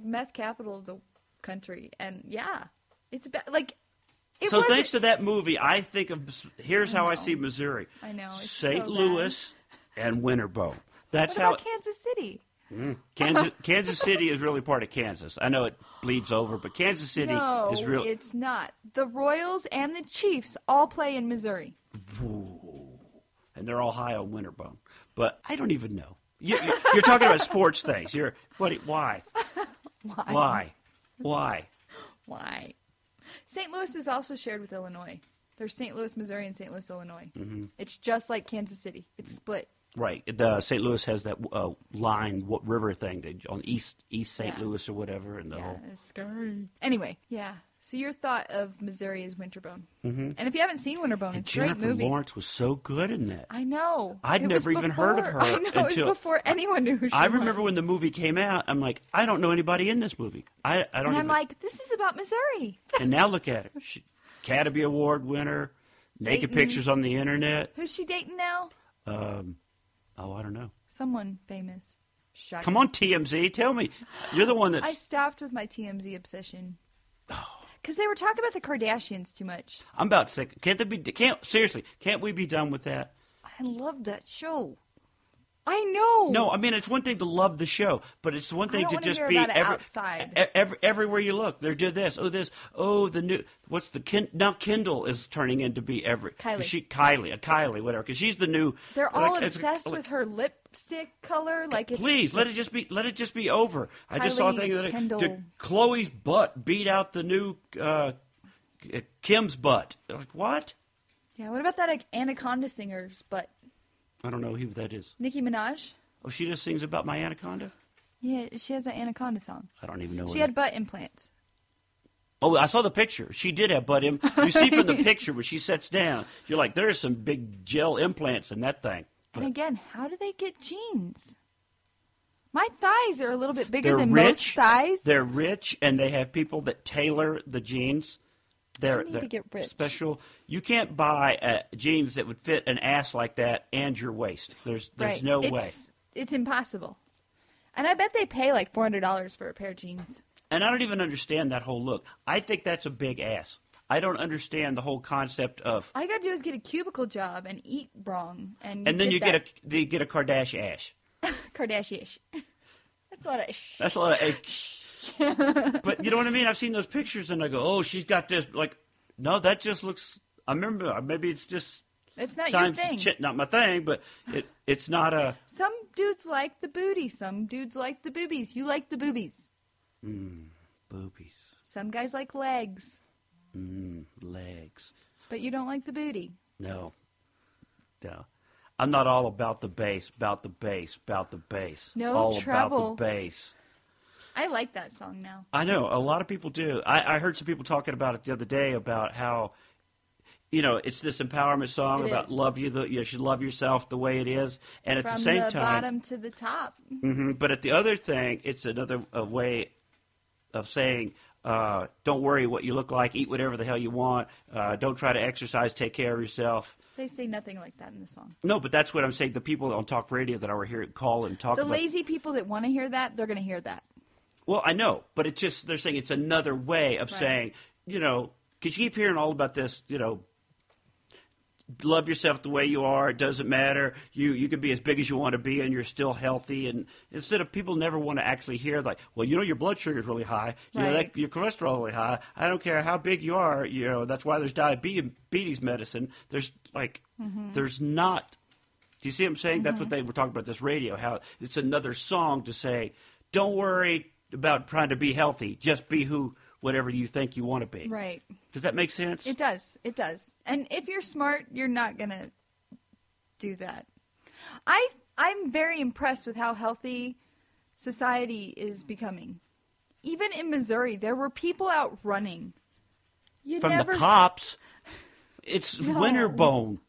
meth capital of the country. And yeah, it's like... So thanks to that movie, I think of, here's how I see Missouri. I know. It's St. so Louis and Winterbone. That's what about Kansas City? Kansas City is really part of Kansas. I know it bleeds over, but Kansas City is real. No, it's not. The Royals and the Chiefs all play in Missouri. Ooh. And they're all high on Winterbone. But I don't even know. You're talking about sports things. Why? Why? Why? St. Louis is also shared with Illinois. There's St. Louis, Missouri, and St. Louis, Illinois. Mm-hmm. It's just like Kansas City. It's split. Right. St. Louis has that line, river thing on East St. Louis or whatever. And it's scary. Anyway, yeah. So your thought of Missouri is Winterbone. Mm-hmm. And if you haven't seen Winterbone, it's a great movie. Jennifer Lawrence was so good in that. I know. I'd never even heard of her. I know. It was before anyone knew who she was. I remember when the movie came out, I'm like, I don't know anybody in this movie. I'm like, this is about Missouri. And now look at her. Academy Award winner, naked pictures on the internet. Who's she dating now? I don't know. Someone famous. Shocking. Come on, TMZ. Tell me. You're the one that's... I stopped with my TMZ obsession. Because they were talking about the Kardashians too much. I'm about sick. Seriously, can't we be done with that? I love that show. I know. No, I mean, it's one thing to love the show, but it's one thing to just be outside. Everywhere you look. They're doing this. The new, what's now Kendall is turning into be Kylie, whatever, because she's the new. They're all obsessed with her lipstick color. Please, let it just be over. I just saw a thing that Chloe's butt beat out the new Kim's butt. Like, what? Yeah, what about that Anaconda singer's butt? I don't know who that is. Nicki Minaj. Oh, she just sings about my anaconda? Yeah, she has that Anaconda song. I don't even know. She had butt implants. Oh, I saw the picture. She did have butt implants. You see from the picture where she sits down, you're like, there's some big gel implants in that thing. But and again, how do they get jeans? My thighs are a little bit bigger than most thighs. They're rich, and they have people that tailor the jeans. They're to get rich. Special. You can't buy jeans that would fit an ass like that and your waist. There's no way. It's impossible. And I bet they pay like $400 for a pair of jeans. And I don't even understand that whole look. I think that's a big ass. I don't understand the whole concept of... All you got to do is get a cubicle job and eat wrong. And then you get a Kardashian ash. Kardashian. That's a lot of ash. That's a lot of ash. But you know what I mean? I've seen those pictures and I go, oh, she's got this. Like, no, that just looks. I remember maybe it's just. It's not your thing. Not my thing, but it's not a. Some dudes like the booty. Some dudes like the boobies. You like the boobies. Boobies. Some guys like legs. Legs. But you don't like the booty. No. I'm not all about the bass, about the bass, about the bass. No all trouble. About the bass. I like that song now. I know. A lot of people do. I heard some people talking about it the other day about how, it's this empowerment song about love you. You should love yourself the way it is. And at the same time. From the bottom to the top. But at the other thing, it's another way of saying, don't worry what you look like. Eat whatever the hell you want. Don't try to exercise. Take care of yourself. They say nothing like that in the song. No, but that's what I'm saying. The people on talk radio that I were hearing call and talk about. The lazy people that want to hear that, they're going to hear that. Well, I know, but it's just they're saying it's another way of saying, because you keep hearing all about this, love yourself the way you are. It doesn't matter. You can be as big as you want to be, and you're still healthy. And instead of people never want to actually hear like, well, your blood sugar is really high. Your cholesterol is really high. I don't care how big you are. That's why there's diabetes medicine. There's there's not. Do you see what I'm saying? That's what they were talking about this radio. How it's another song to say, don't worry about trying to be healthy. Just be whatever you think you want to be. Right. Does that make sense? It does. It does. And if you're smart, you're not going to do that. I'm very impressed with how healthy society is becoming. Even in Missouri, there were people out running. From the cops. It's Winterbone.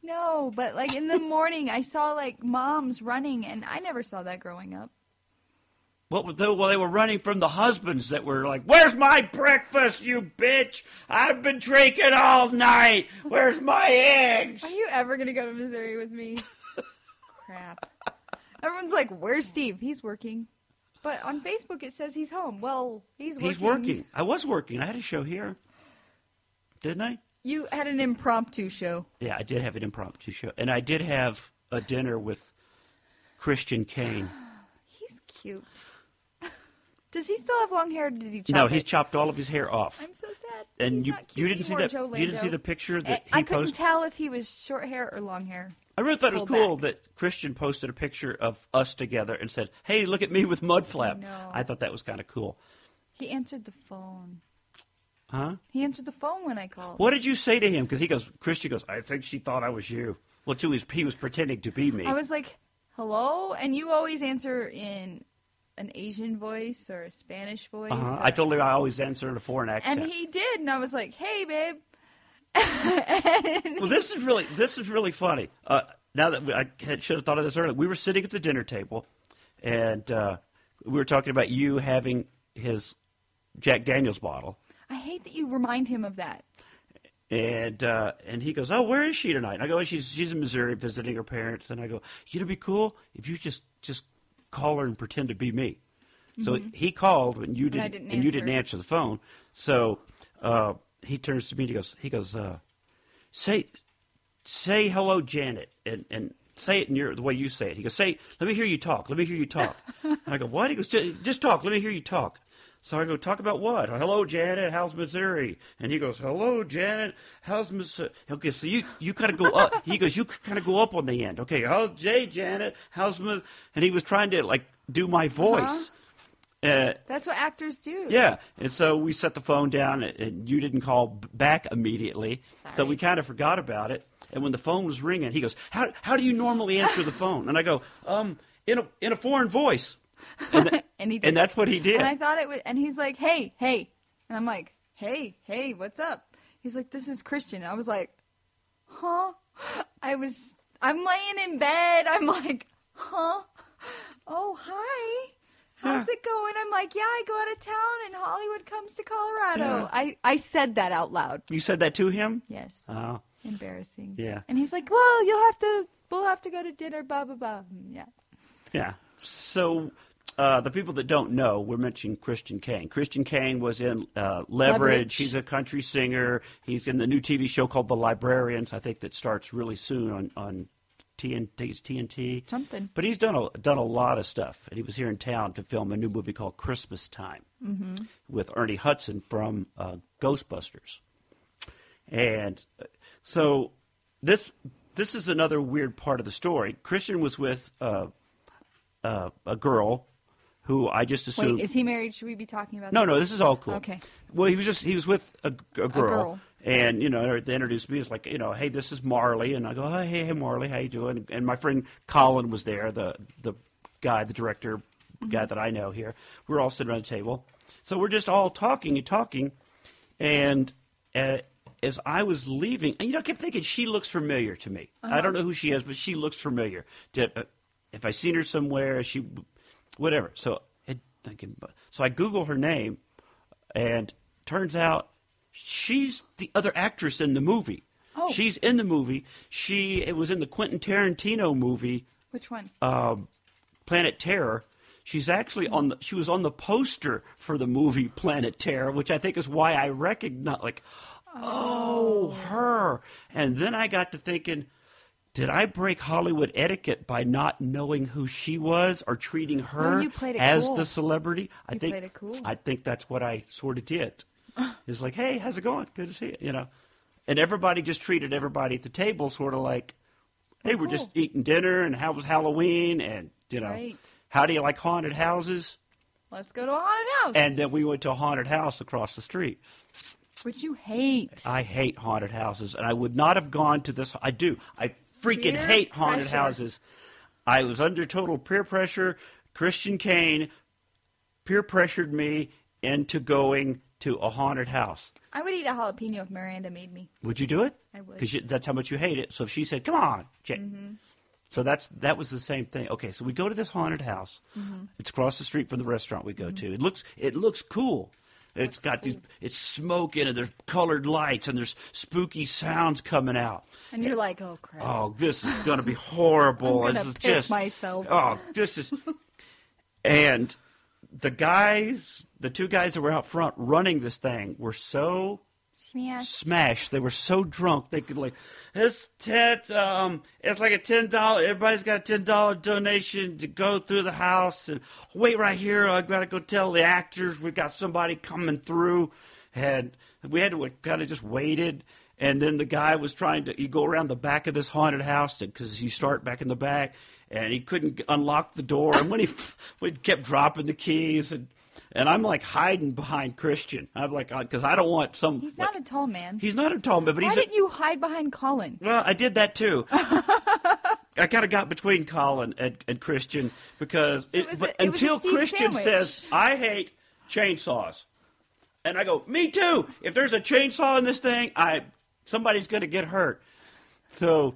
No, but like in the morning, I saw like moms running, and I never saw that growing up. What was well, they were running from the husbands that were like, "Where's my breakfast, you bitch? I've been drinking all night. Where's my eggs?" Are you ever going to go to Missouri with me? Crap. Everyone's like, "Where's Steve? He's working." But on Facebook it says he's home. Well, he's working. He's working. I was working. I had a show here. Didn't I? You had an impromptu show. Yeah, I did have an impromptu show. And I did have a dinner with Christian Kane. He's cute. Does he still have long hair, or did he chop No, he's chopped all of his hair off. I'm so sad. And he's not cute you didn't see that. You didn't see the picture that he posted? I couldn't tell if he was short hair or long hair. I really thought it was cool that Christian posted a picture of us together and said, "Hey, look at me with mud flap." No. I thought that was kind of cool. He answered the phone. Huh? He answered the phone when I called. What did you say to him? Because Christian goes, "I think she thought I was you." Well, too, he was pretending to be me. I was like, "Hello?" And you always answer in an Asian voice or a Spanish voice. Uh-huh. I told him I always answer in a foreign accent. And he did, and I was like, "Hey, babe." Well, this is really funny. Now that I should have thought of this earlier, we were sitting at the dinner table, and we were talking about you having his Jack Daniels bottle. I hate that you remind him of that. And he goes, "Oh, where is she tonight?" And I go, "She's in Missouri visiting her parents." And I go, "It'd be cool if you just call her and pretend to be me." Mm-hmm. So he called and you didn't answer the phone. So he turns to me and he goes, say hello, Janet, and say it in the way you say it. He goes, "Let me hear you talk. Let me hear you talk." And I go, "What?" He goes, just talk. Let me hear you talk." So I go, "Talk about what?" "Hello, Janet. How's Missouri?" And he goes, "Hello, Janet. How's Missouri?" Okay, so you kind of go up. He goes, "You kind of go up on the end." Okay, "Hey, Janet. How's Missouri?" And he was trying to like do my voice. That's what actors do. Yeah, and so we set the phone down, and you didn't call back immediately. Sorry. So we kind of forgot about it. And when the phone was ringing, he goes, "How do you normally answer the phone?" And I go, in a foreign voice." And he did. And that's what he did. And I thought it was, and he's like, "Hey." And I'm like, hey, what's up?" He's like, "This is Christian." And I was like, "Huh?" I'm laying in bed. I'm like, "Huh? Oh, hi. How's it going?" I'm like, "Yeah, I go out of town and Hollywood comes to Colorado." Yeah. I said that out loud. You said that to him? Yes. Oh. Embarrassing. Yeah. And he's like, "Well, we'll have to go to dinner, blah, blah, blah." Yeah. Yeah. So the people that don't know, we're mentioning Christian Kane. Christian Kane was in Leverage. He's a country singer. He's in the new TV show called The Librarians, I think that starts really soon on TNT. It's TNT. Something. But he's done a lot of stuff. And he was here in town to film a new movie called Christmas Time with Ernie Hudson from Ghostbusters. And so this is another weird part of the story. Christian was with a girl who I just assumed. Wait, is he married? Should we be talking about No, this is all cool. Okay. Well, he was with a girl. And, they introduced me as like, "Hey, this is Marley." And I go, "Hey, Marley, how you doing?" And my friend Colin was there, the guy, the director guy that I know here. We're all sitting around the table. So we're just all talking. And as I was leaving, and I kept thinking, she looks familiar to me. I don't know who she is, but she looks familiar. If I seen her somewhere, whatever. So I Google her name, and turns out she's the other actress in the movie. Oh. She's in the movie. It was in the Quentin Tarantino movie. Which one? Planet Terror. She's actually she was on the poster for the movie Planet Terror, which I think is why I recognize, her. And then I got to thinking, did I break Hollywood etiquette by not knowing who she was or treating her as the celebrity? I think played it cool. I think that's what I sort of did. It's like, "Hey, how's it going? Good to see you." And everybody just treated everybody at the table sort of like, "Hey, we're just eating dinner, and how was Halloween, and right. How do you like haunted houses?" Let's go to a haunted house. And then we went to a haunted house across the street. Which you hate. I hate haunted houses, and I would not have gone to this. I do. I freaking hate haunted houses. I was under total peer pressure. Christian Kane peer pressured me into going to a haunted house. I would eat a jalapeno if Miranda made me. Would you do it? I would. Because that's how much you hate it. So if she said, come on, Jay. So that was the same thing. Okay, so we go to this haunted house. It's across the street from the restaurant we go to. It looks cool. It's got it's smoking, and there's colored lights, and there's spooky sounds coming out. And you're like, oh, crap. Oh, this is going to be horrible. I'm going to piss myself. Oh, this is... And the two guys that were out front running this thing were so... Smashed. They were so drunk they could it's like a $10. Everybody's got a $10 donation to go through the house and wait right here. I've got to go tell the actors we've got somebody coming through. And we had to kind of just waited. And then the guy was you go around the back of this haunted house because you start back in the back, and he couldn't unlock the door. And when we kept dropping the keys and I'm like hiding behind Christian. I'm like, because I don't want some. He's not a tall man. He's not a tall man, but Why didn't you hide behind Colin? Well, I did that too. I kind of got between Colin and Christian because until Christian says, I hate chainsaws. And I go, me too. If there's a chainsaw in this thing, somebody's going to get hurt. So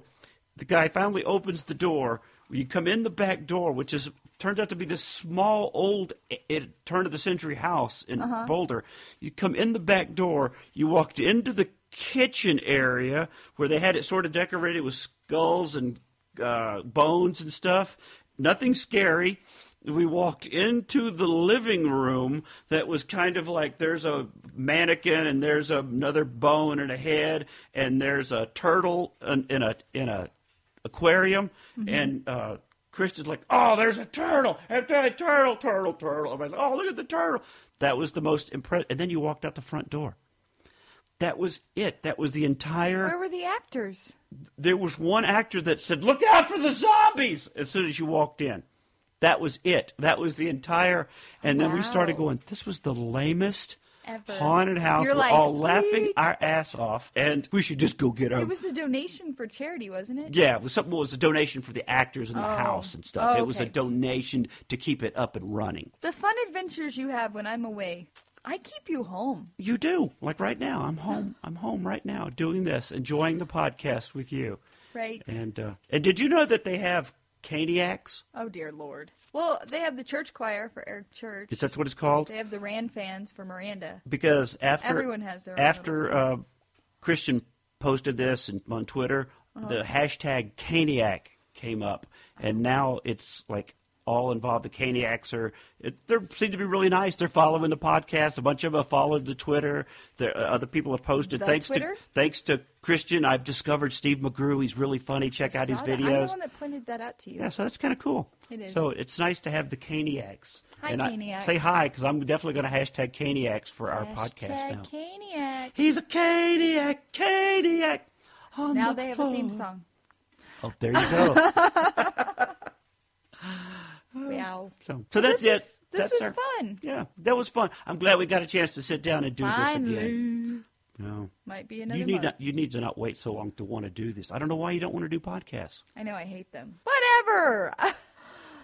the guy finally opens the door. You come in the back door, which turns out to be this small, old, turn-of-the-century house in Boulder. You come in the back door. You walked into the kitchen area where they had it sort of decorated with skulls and bones and stuff. Nothing scary. We walked into the living room that was kind of like there's a mannequin and there's another bone and a head and there's a turtle in a aquarium, and Christian's like, oh, there's a turtle. Turtle. Everybody's like, oh, look at the turtle. That was the most impressive. And then you walked out the front door. That was it. That was the entire... Where were the actors? There was one actor that said, look out for the zombies, as soon as you walked in. That was it. That was the entire... And then we started going, this was the lamest... Ever. Haunted house. We're all laughing our ass off, and we should just go get our... It was a donation for charity, wasn't it? Yeah, it was a donation for the actors in the house and stuff. It was a donation to keep it up and running. The fun adventures you have when I'm away, I keep you home. You do. Like right now, I'm home. I'm home right now doing this, enjoying the podcast with you. Right. And did you know that they have caniacs? Oh, dear Lord. Well, they have the church choir for Eric Church. Is that what it's called? They have the Rand fans for Miranda. Because everyone has their own after Christian posted this on Twitter, the hashtag caniac came up, and now it's like all involved. The caniacs they seem to be really nice. They're following the podcast. A bunch of them have followed the Twitter. Other people have posted. Thanks to Christian, I've discovered Steve McGrew. He's really funny. Check out his videos. I'm the one that pointed that out to you. Yeah, so that's kind of cool. It is. So it's nice to have the caniacs. Hi, caniacs. Say hi, because I'm definitely going to hashtag caniacs for our podcast now. Caniac. He's a caniac. Now they have a theme song. Oh, there you go. Wow. So that's it. This was fun. Yeah, that was fun. I'm glad we got a chance to sit down and do this again. No. Might be another month. You need to not wait so long to want to do this. I don't know why you don't want to do podcasts. I know, I hate them. Whatever.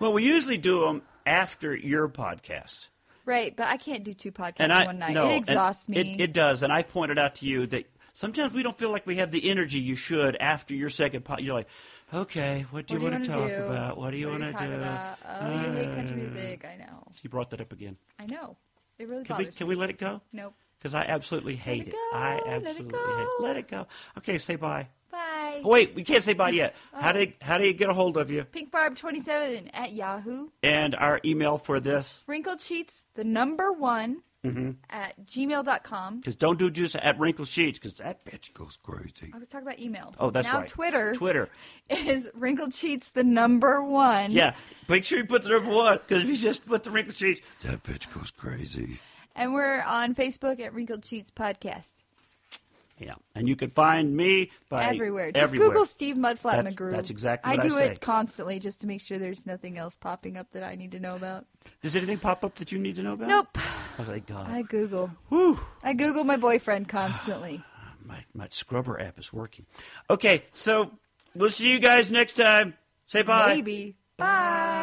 Well, we usually do them after your podcast. Right, but I can't do two podcasts in one night. It exhausts me. It does, and I've pointed out to you that sometimes we don't feel like we have the energy you should after your second podcast. You're like, okay, what do you want to talk about? What do you want to do? Oh, you hate country music. I know. You brought that up again. I know. It really bothers me. Can we let it go? Nope. Because I absolutely hate it. I absolutely hate it. Let it go. Okay, say bye. Bye. Oh, wait, we can't say bye yet. How do you get a hold of you? PinkBarb27 at Yahoo. And our email for this? Wrinkled Sheets, the number 1 at gmail.com. Because don't do just at Wrinkled Sheets, because that bitch goes crazy. I was talking about email. Oh, that's now right. Twitter is Wrinkled Sheets, the number 1. Yeah, make sure you put the number 1, because if you just put the Wrinkled Sheets, that bitch goes crazy. And we're on Facebook at Wrinkled Sheets Podcast. Yeah, and you can find me by everywhere. Just Google Steve Mudflat McGrew. That's exactly what I say. I do it constantly just to make sure there's nothing else popping up that I need to know about. Does anything pop up that you need to know about? Nope. Oh, thank God. I Google. Whew. I Google my boyfriend constantly. My scrubber app is working. Okay, so we'll see you guys next time. Say bye. Maybe. Bye.